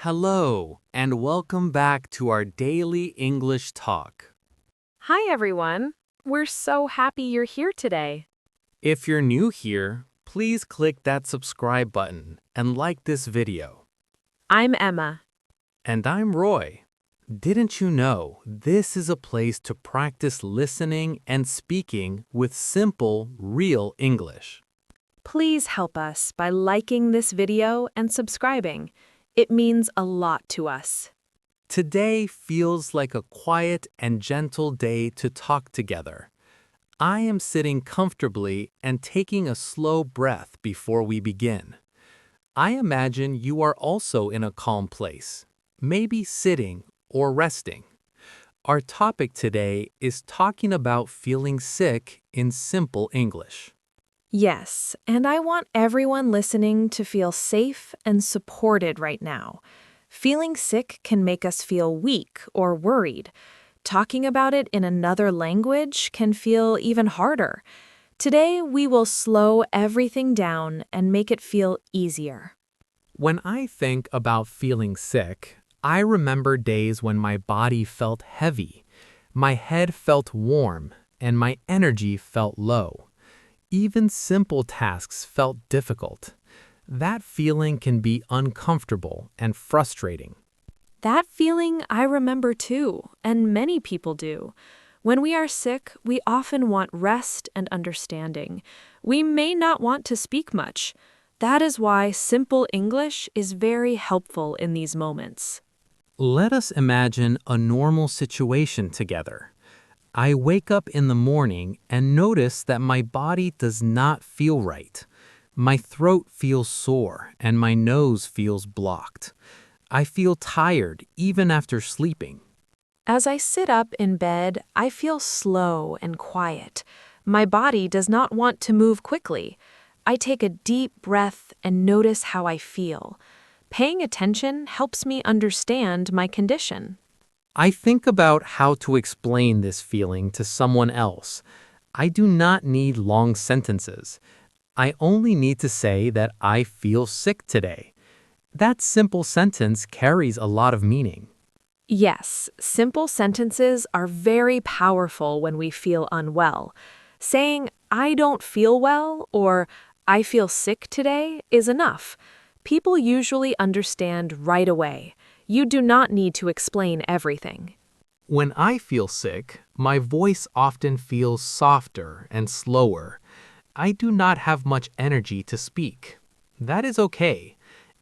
Hello, and welcome back to our daily English talk. Hi, everyone. We're so happy you're here today. If you're new here, please click that subscribe button and like this video. I'm Emma. And I'm Roy. Didn't you know this is a place to practice listening and speaking with simple, real English? Please help us by liking this video and subscribing. It means a lot to us. Today feels like a quiet and gentle day to talk together. I am sitting comfortably and taking a slow breath before we begin. I imagine you are also in a calm place, maybe sitting or resting. Our topic today is talking about feeling sick in simple English. Yes, and I want everyone listening to feel safe and supported right now. Feeling sick can make us feel weak or worried. Talking about it in another language can feel even harder. Today, we will slow everything down and make it feel easier. When I think about feeling sick, I remember days when my body felt heavy, my head felt warm, and my energy felt low. Even simple tasks felt difficult. That feeling can be uncomfortable and frustrating. That feeling I remember too, and many people do. When we are sick, we often want rest and understanding. We may not want to speak much. That is why simple English is very helpful in these moments. Let us imagine a normal situation together. I wake up in the morning and notice that my body does not feel right. My throat feels sore and my nose feels blocked. I feel tired even after sleeping. As I sit up in bed, I feel slow and quiet. My body does not want to move quickly. I take a deep breath and notice how I feel. Paying attention helps me understand my condition. I think about how to explain this feeling to someone else. I do not need long sentences. I only need to say that I feel sick today. That simple sentence carries a lot of meaning. Yes, simple sentences are very powerful when we feel unwell. Saying, I don't feel well or I feel sick today is enough. People usually understand right away. You do not need to explain everything. When I feel sick, my voice often feels softer and slower. I do not have much energy to speak. That is okay.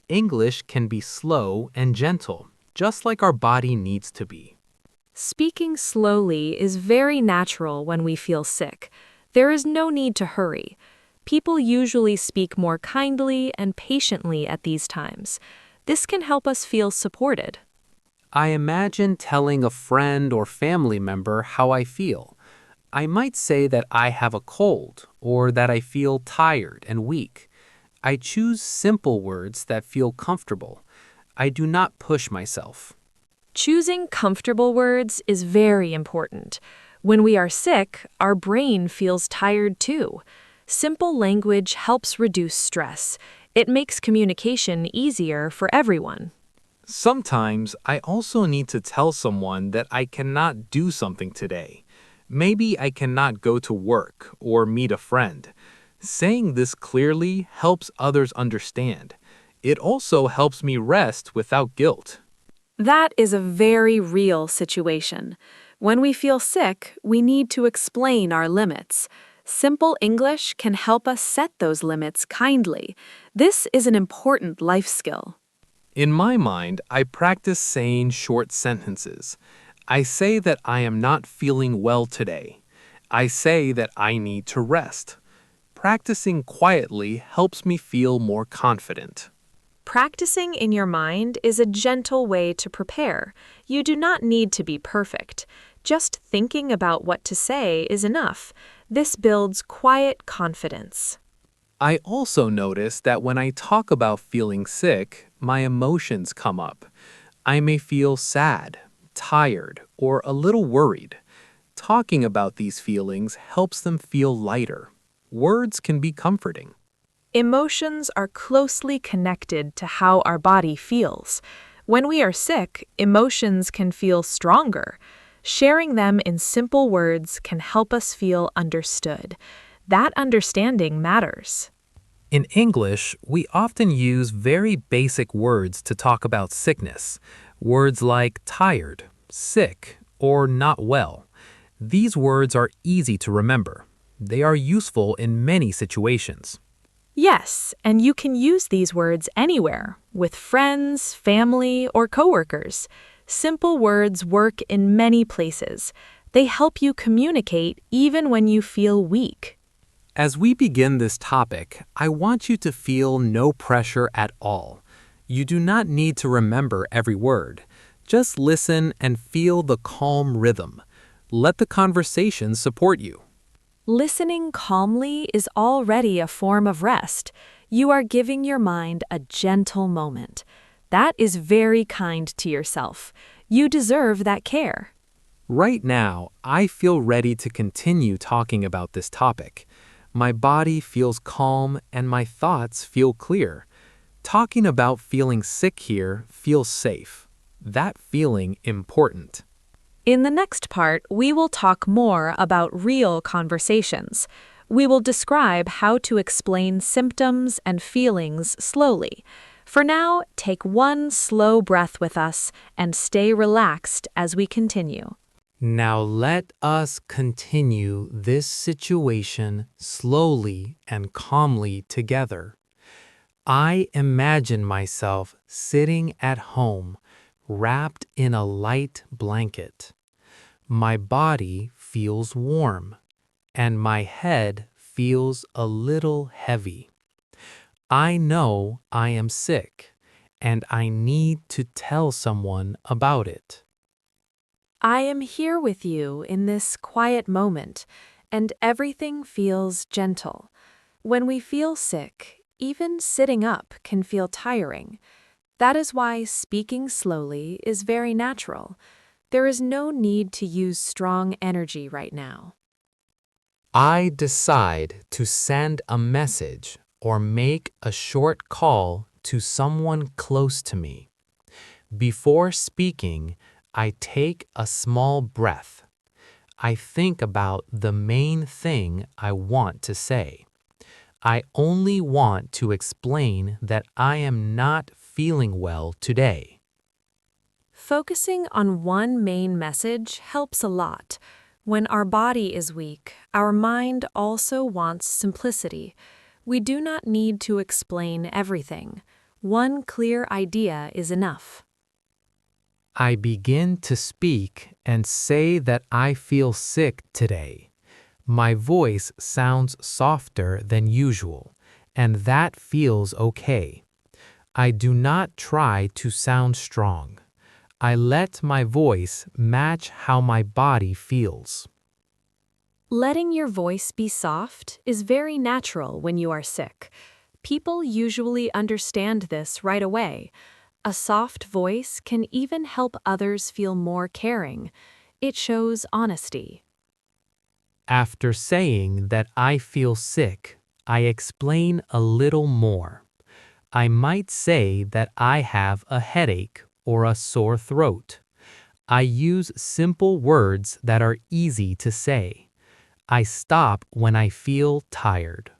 English can be slow and gentle, just like our body needs to be. Speaking slowly is very natural when we feel sick. There is no need to hurry. People usually speak more kindly and patiently at these times. This can help us feel supported. I imagine telling a friend or family member how I feel. I might say that I have a cold or that I feel tired and weak. I choose simple words that feel comfortable. I do not push myself. Choosing comfortable words is very important. When we are sick, our brain feels tired too. Simple language helps reduce stress. It makes communication easier for everyone. Sometimes I also need to tell someone that I cannot do something today. Maybe I cannot go to work or meet a friend. Saying this clearly helps others understand. It also helps me rest without guilt. That is a very real situation. When we feel sick, we need to explain our limits. Simple English can help us set those limits kindly. This is an important life skill. In my mind, I practice saying short sentences. I say that I am not feeling well today. I say that I need to rest. Practicing quietly helps me feel more confident. Practicing in your mind is a gentle way to prepare. You do not need to be perfect. Just thinking about what to say is enough. This builds quiet confidence. I also notice that when I talk about feeling sick, my emotions come up. I may feel sad, tired, or a little worried. Talking about these feelings helps them feel lighter. Words can be comforting. Emotions are closely connected to how our body feels. When we are sick, emotions can feel stronger. Sharing them in simple words can help us feel understood. That understanding matters. In English, we often use very basic words to talk about sickness. Words like tired, sick, or not well. These words are easy to remember. They are useful in many situations. Yes, and you can use these words anywhere, with friends, family, or coworkers. Simple words work in many places. They help you communicate even when you feel weak. As we begin this topic, I want you to feel no pressure at all. You do not need to remember every word. Just listen and feel the calm rhythm. Let the conversation support you. Listening calmly is already a form of rest. You are giving your mind a gentle moment. That is very kind to yourself. You deserve that care. Right now, I feel ready to continue talking about this topic. My body feels calm and my thoughts feel clear. Talking about feeling sick here feels safe. That feeling important. In the next part, we will talk more about real conversations. We will describe how to explain symptoms and feelings slowly. For now, take one slow breath with us and stay relaxed as we continue. Now let us continue this situation slowly and calmly together. I imagine myself sitting at home, wrapped in a light blanket. My body feels warm, and my head feels a little heavy. I know I am sick, and I need to tell someone about it. I am here with you in this quiet moment, and everything feels gentle. When we feel sick, even sitting up can feel tiring. That is why speaking slowly is very natural. There is no need to use strong energy right now. I decide to send a message or make a short call to someone close to me. Before speaking, I take a small breath. I think about the main thing I want to say. I only want to explain that I am not feeling well today. Focusing on one main message helps a lot. When our body is weak, our mind also wants simplicity. We do not need to explain everything. One clear idea is enough. I begin to speak and say that I feel sick today. My voice sounds softer than usual, and that feels okay. I do not try to sound strong. I let my voice match how my body feels. Letting your voice be soft is very natural when you are sick. People usually understand this right away. A soft voice can even help others feel more caring. It shows honesty. After saying that I feel sick, I explain a little more. I might say that I have a headache or a sore throat. I use simple words that are easy to say. I stop when I feel tired.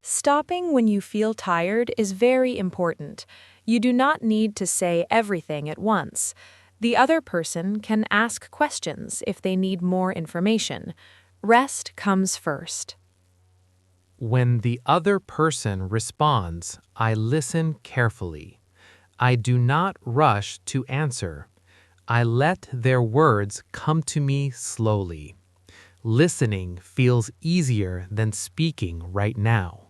Stopping when you feel tired is very important. You do not need to say everything at once. The other person can ask questions if they need more information. Rest comes first. When the other person responds, I listen carefully. I do not rush to answer. I let their words come to me slowly. Listening feels easier than speaking right now.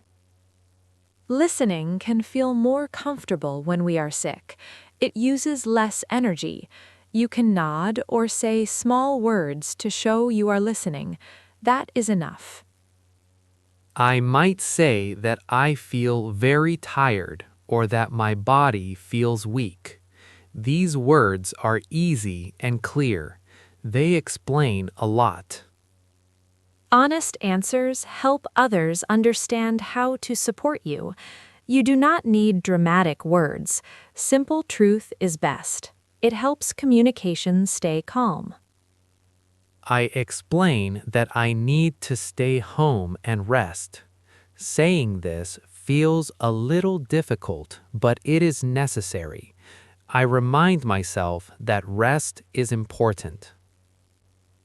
Listening can feel more comfortable when we are sick. It uses less energy. You can nod or say small words to show you are listening. That is enough. I might say that I feel very tired or that my body feels weak. These words are easy and clear. They explain a lot. Honest answers help others understand how to support you. You do not need dramatic words. Simple truth is best. It helps communication stay calm. I explain that I need to stay home and rest. Saying this feels a little difficult, but it is necessary. I remind myself that rest is important.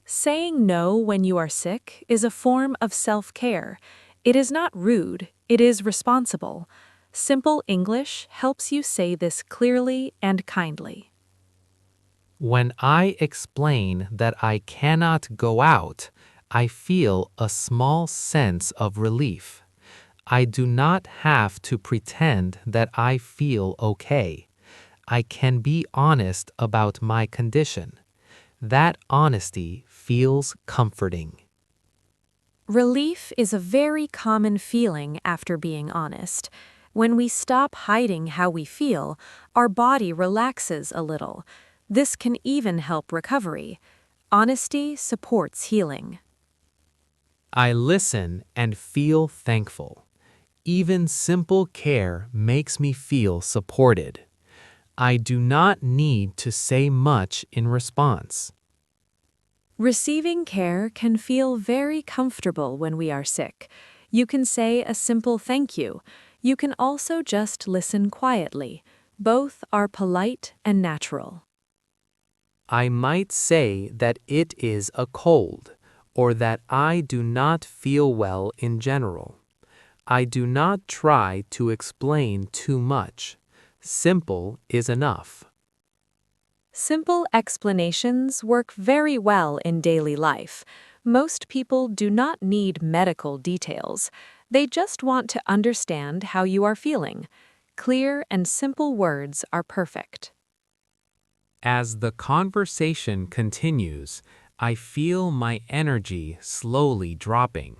Saying no when you are sick is a form of self-care. It is not rude, it is responsible. Simple English helps you say this clearly and kindly. When I explain that I cannot go out, I feel a small sense of relief. I do not have to pretend that I feel okay. I can be honest about my condition. That honesty feels comforting. Relief is a very common feeling after being honest. When we stop hiding how we feel, our body relaxes a little. This can even help recovery. Honesty supports healing. I listen and feel thankful. Even simple care makes me feel supported. I do not need to say much in response. Receiving care can feel very comfortable when we are sick. You can say a simple thank you. You can also just listen quietly. Both are polite and natural. I might say that it is a cold, or that I do not feel well in general. I do not try to explain too much. Simple is enough. Simple explanations work very well in daily life. Most people do not need medical details. They just want to understand how you are feeling. Clear and simple words are perfect. As the conversation continues, I feel my energy slowly dropping.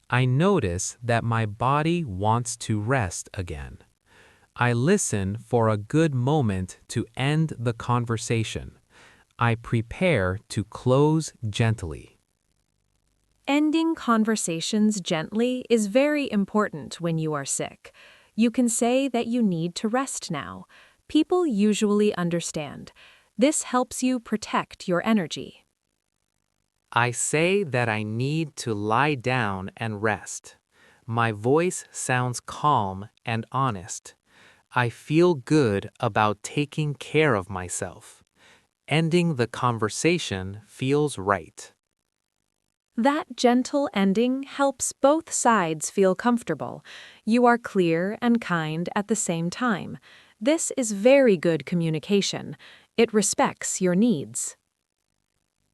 I notice that my body wants to rest again. I listen for a good moment to end the conversation. I prepare to close gently. Ending conversations gently is very important when you are sick. You can say that you need to rest now. People usually understand. This helps you protect your energy. I say that I need to lie down and rest. My voice sounds calm and honest. I feel good about taking care of myself. Ending the conversation feels right. That gentle ending helps both sides feel comfortable. You are clear and kind at the same time. This is very good communication. It respects your needs.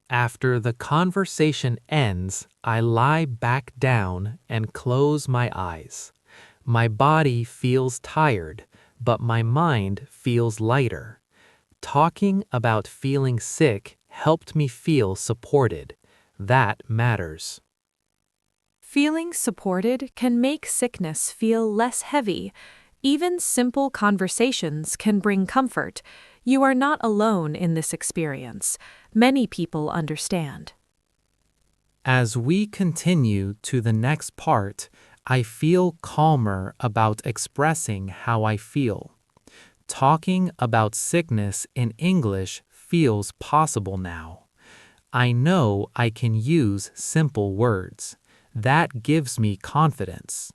After the conversation ends, I lie back down and close my eyes. My body feels tired, but my mind feels lighter. Talking about feeling sick helped me feel supported. That matters. Feeling supported can make sickness feel less heavy. Even simple conversations can bring comfort. You are not alone in this experience. Many people understand. As we continue to the next part, I feel calmer about expressing how I feel. Talking about sickness in English feels possible now. I know I can use simple words. That gives me confidence.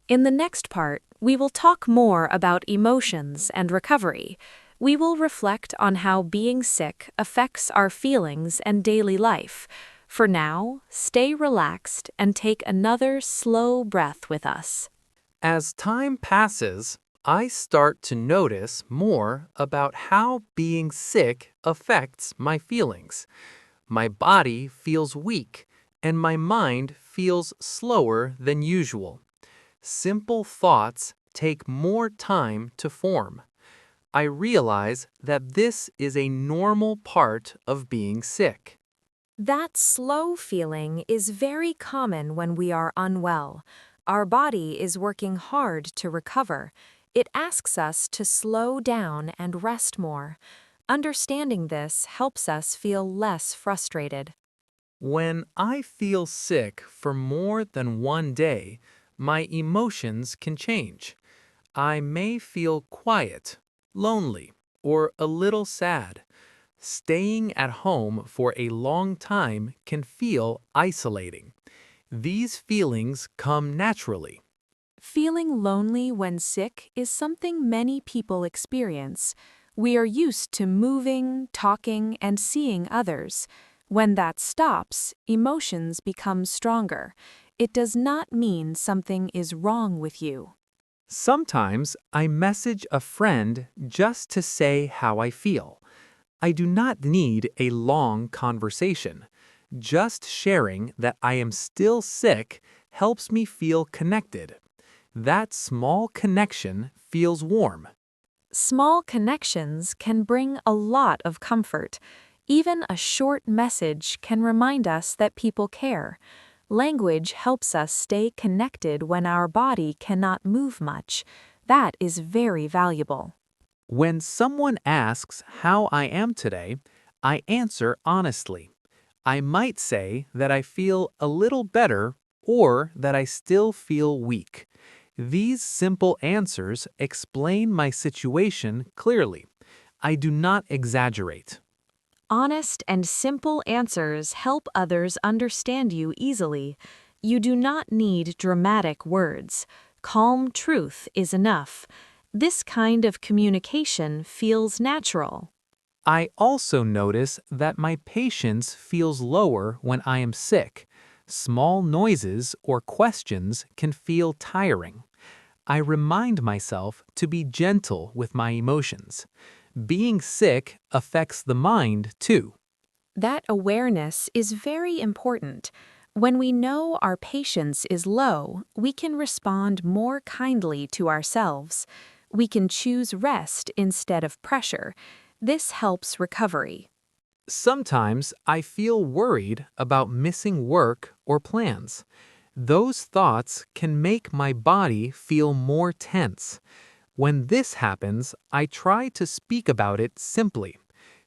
In the next part, we will talk more about emotions and recovery. We will reflect on how being sick affects our feelings and daily life. For now, stay relaxed and take another slow breath with us. As time passes, I start to notice more about how being sick affects my feelings. My body feels weak, and my mind feels slower than usual. Simple thoughts take more time to form. I realize that this is a normal part of being sick. That slow feeling is very common when we are unwell. Our body is working hard to recover. It asks us to slow down and rest more. Understanding this helps us feel less frustrated. When I feel sick for more than one day, my emotions can change. I may feel quiet, lonely, or a little sad. Staying at home for a long time can feel isolating. These feelings come naturally. Feeling lonely when sick is something many people experience. We are used to moving, talking, and seeing others. When that stops, emotions become stronger. It does not mean something is wrong with you. Sometimes I message a friend just to say how I feel. I do not need a long conversation. Just sharing that I am still sick helps me feel connected. That small connection feels warm. Small connections can bring a lot of comfort. Even a short message can remind us that people care. Language helps us stay connected when our body cannot move much. That is very valuable. When someone asks how I am today, I answer honestly. I might say that I feel a little better or that I still feel weak. These simple answers explain my situation clearly. I do not exaggerate. Honest and simple answers help others understand you easily. You do not need dramatic words. Calm truth is enough. This kind of communication feels natural. I also notice that my patience feels lower when I am sick. Small noises or questions can feel tiring. I remind myself to be gentle with my emotions. Being sick affects the mind too. That awareness is very important. When we know our patience is low, we can respond more kindly to ourselves. We can choose rest instead of pressure. This helps recovery. Sometimes I feel worried about missing work or plans. Those thoughts can make my body feel more tense. When this happens, I try to speak about it simply.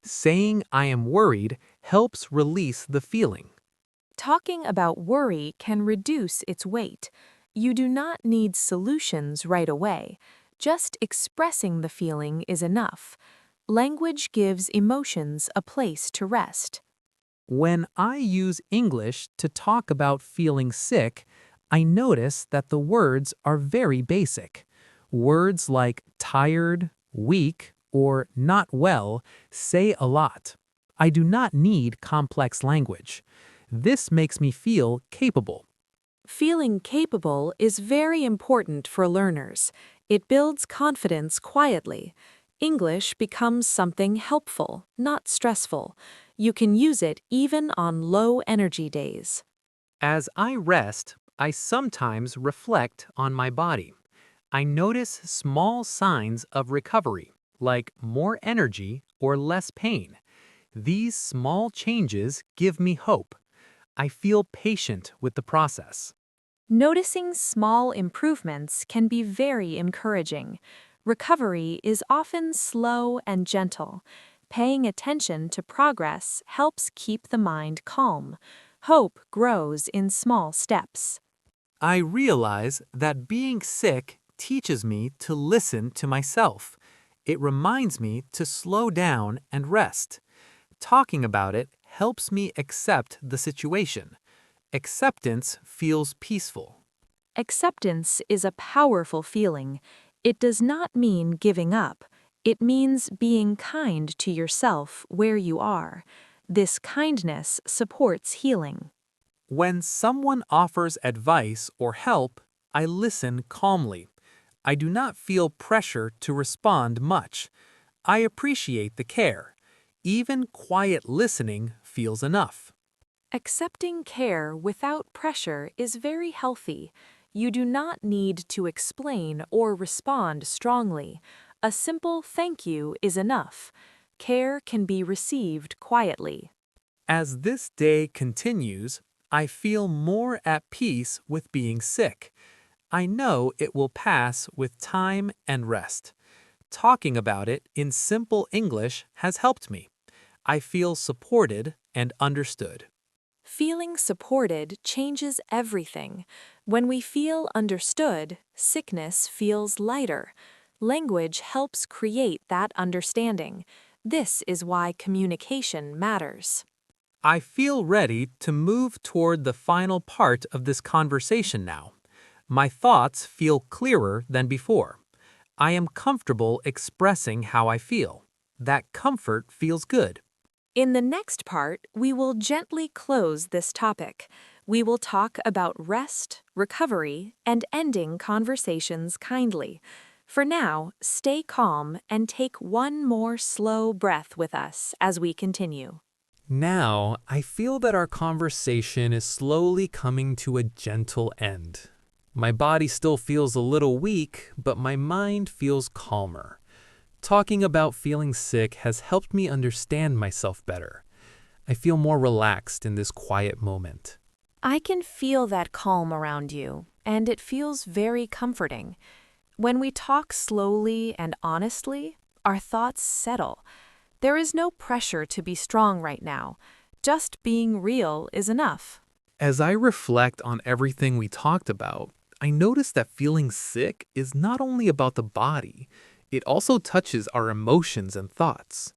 Saying I am worried helps release the feeling. Talking about worry can reduce its weight. You do not need solutions right away. Just expressing the feeling is enough. Language gives emotions a place to rest. When I use English to talk about feeling sick, I notice that the words are very basic. Words like tired, weak, or not well say a lot. I do not need complex language. This makes me feel capable. Feeling capable is very important for learners. It builds confidence quietly. English becomes something helpful, not stressful. You can use it even on low energy days. As I rest, I sometimes reflect on my body. I notice small signs of recovery, like more energy or less pain. These small changes give me hope. I feel patient with the process. Noticing small improvements can be very encouraging. Recovery is often slow and gentle. Paying attention to progress helps keep the mind calm. Hope grows in small steps. I realize that being sick teaches me to listen to myself. It reminds me to slow down and rest. Talking about it helps me accept the situation. Acceptance feels peaceful. Acceptance is a powerful feeling. It does not mean giving up. It means being kind to yourself where you are. This kindness supports healing. When someone offers advice or help, I listen calmly. I do not feel pressure to respond much. I appreciate the care. Even quiet listening feels enough. Accepting care without pressure is very healthy. You do not need to explain or respond strongly. A simple thank you is enough. Care can be received quietly. As this day continues, I feel more at peace with being sick. I know it will pass with time and rest. Talking about it in simple English has helped me. I feel supported and understood. Feeling supported changes everything. When we feel understood, sickness feels lighter. Language helps create that understanding. This is why communication matters. I feel ready to move toward the final part of this conversation now. My thoughts feel clearer than before. I am comfortable expressing how I feel. That comfort feels good. In the next part, we will gently close this topic. We will talk about rest, recovery, and ending conversations kindly. For now, stay calm and take one more slow breath with us as we continue. Now, I feel that our conversation is slowly coming to a gentle end. My body still feels a little weak, but my mind feels calmer. Talking about feeling sick has helped me understand myself better. I feel more relaxed in this quiet moment. I can feel that calm around you, and it feels very comforting. When we talk slowly and honestly, our thoughts settle. There is no pressure to be strong right now. Just being real is enough. As I reflect on everything we talked about, I notice that feeling sick is not only about the body, it also touches our emotions and thoughts.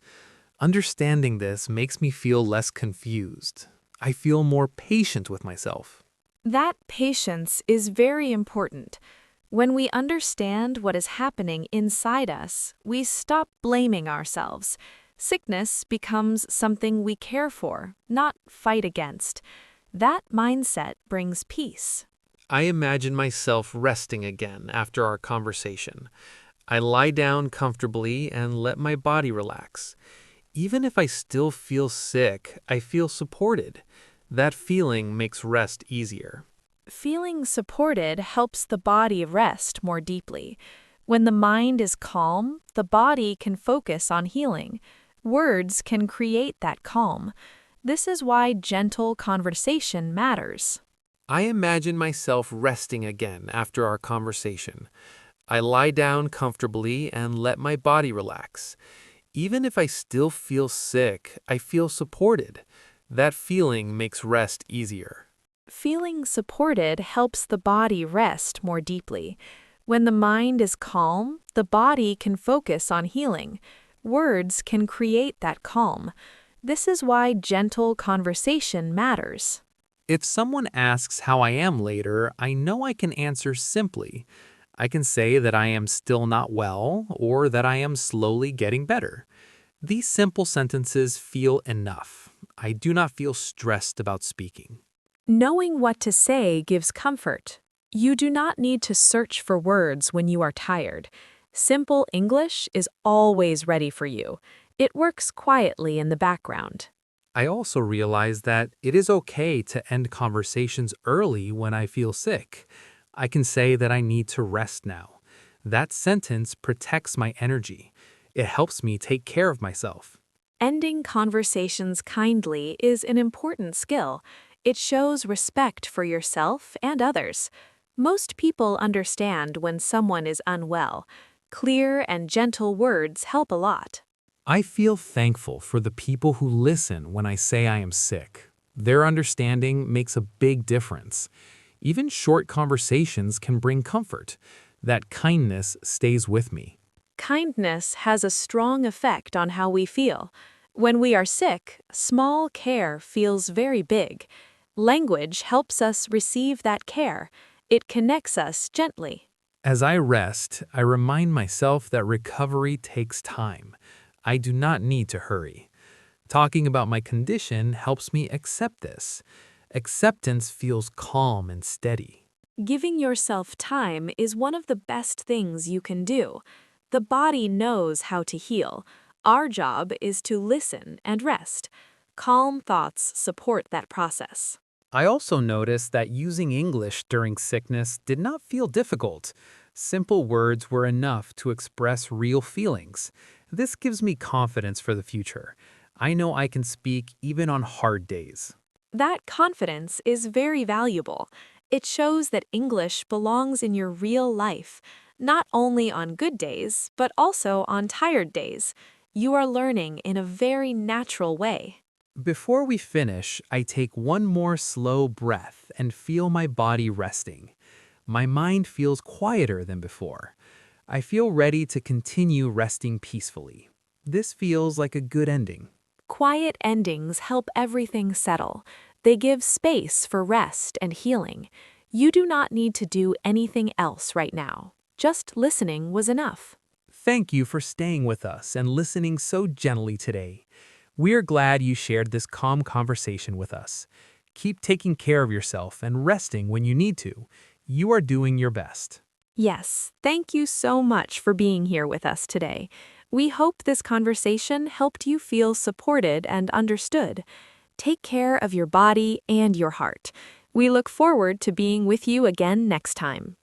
Understanding this makes me feel less confused. I feel more patient with myself. That patience is very important. When we understand what is happening inside us, we stop blaming ourselves. Sickness becomes something we care for, not fight against. That mindset brings peace. I imagine myself resting again after our conversation. I lie down comfortably and let my body relax. Even if I still feel sick, I feel supported. That feeling makes rest easier. Feeling supported helps the body rest more deeply. When the mind is calm, the body can focus on healing. Words can create that calm. This is why gentle conversation matters. I imagine myself resting again after our conversation. I lie down comfortably and let my body relax. Even if I still feel sick, I feel supported. That feeling makes rest easier. Feeling supported helps the body rest more deeply. When the mind is calm, the body can focus on healing. Words can create that calm. This is why gentle conversation matters. If someone asks how I am later, I know I can answer simply. I can say that I am still not well or that I am slowly getting better. These simple sentences feel enough. I do not feel stressed about speaking. Knowing what to say gives comfort. You do not need to search for words when you are tired. Simple English is always ready for you. It works quietly in the background. I also realize that it is okay to end conversations early when I feel sick. I can say that I need to rest now. That sentence protects my energy. It helps me take care of myself. Ending conversations kindly is an important skill. It shows respect for yourself and others. Most people understand when someone is unwell. Clear and gentle words help a lot. I feel thankful for the people who listen when I say I am sick. Their understanding makes a big difference. Even short conversations can bring comfort. That kindness stays with me. Kindness has a strong effect on how we feel. When we are sick, small care feels very big. Language helps us receive that care. It connects us gently. As I rest, I remind myself that recovery takes time. I do not need to hurry. Talking about my condition helps me accept this. Acceptance feels calm and steady. Giving yourself time is one of the best things you can do. The body knows how to heal. Our job is to listen and rest. Calm thoughts support that process. I also noticed that using English during sickness did not feel difficult. Simple words were enough to express real feelings. This gives me confidence for the future. I know I can speak even on hard days. That confidence is very valuable. It shows that English belongs in your real life, not only on good days, but also on tired days. You are learning in a very natural way. Before we finish, I take one more slow breath and feel my body resting. My mind feels quieter than before. I feel ready to continue resting peacefully. This feels like a good ending. Quiet endings help everything settle. They give space for rest and healing. You do not need to do anything else right now. Just listening was enough. Thank you for staying with us and listening so gently today. We're glad you shared this calm conversation with us. Keep taking care of yourself and resting when you need to. You are doing your best. Yes, thank you so much for being here with us today. We hope this conversation helped you feel supported and understood. Take care of your body and your heart. We look forward to being with you again next time.